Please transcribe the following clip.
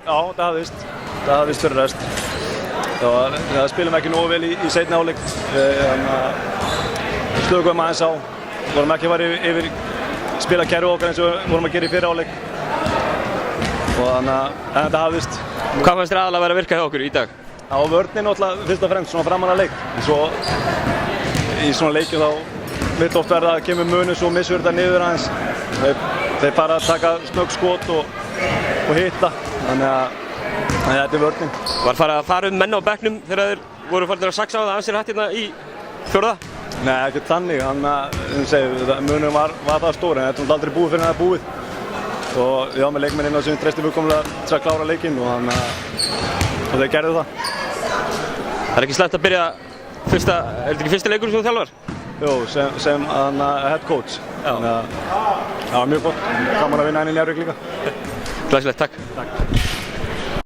það hafðist. Það hafðist fyrir rest. Það spilum ekki nógu vel í seinni hálfleik. Slökuðum aðeins á. Vorum ekki að fara yfir spila kerfi okkar eins og við vorum að gera í fyrri hálfleik. Og þannig að þetta hafðist. Hvað fannst þér aðalega að vera að virka hjá okkur í dag? Á vörnin náttúrulega fyrst og fremst svona framan að leik. Í svona leikjum þá vill oft verða að kemur munur svo missur þetta niður aðeins. Þeir bara taka snögg skot og hitta. Þannig að þetta er vörnin. Var farið að fara menn á bekknum þegar þeir voru farin að saxa á það ansir hætt hérna í fjórða? Nei, ekkert þannig. Munurinn var það stór en þetta er aldrei búið fyrir en það er búið. Og við með leikmenn inn á sem við treystum fullkomlega til að klára leikinn og þeir gerðu það. Það er ekki slæmt að byrja er þetta ekki fyrsti leikur sem þú þjálfar? Jú, sem head coach. Það var mjög gott. Gaman að vinna henni í Njarðvík líka. Glæsilegt, takk. Takk.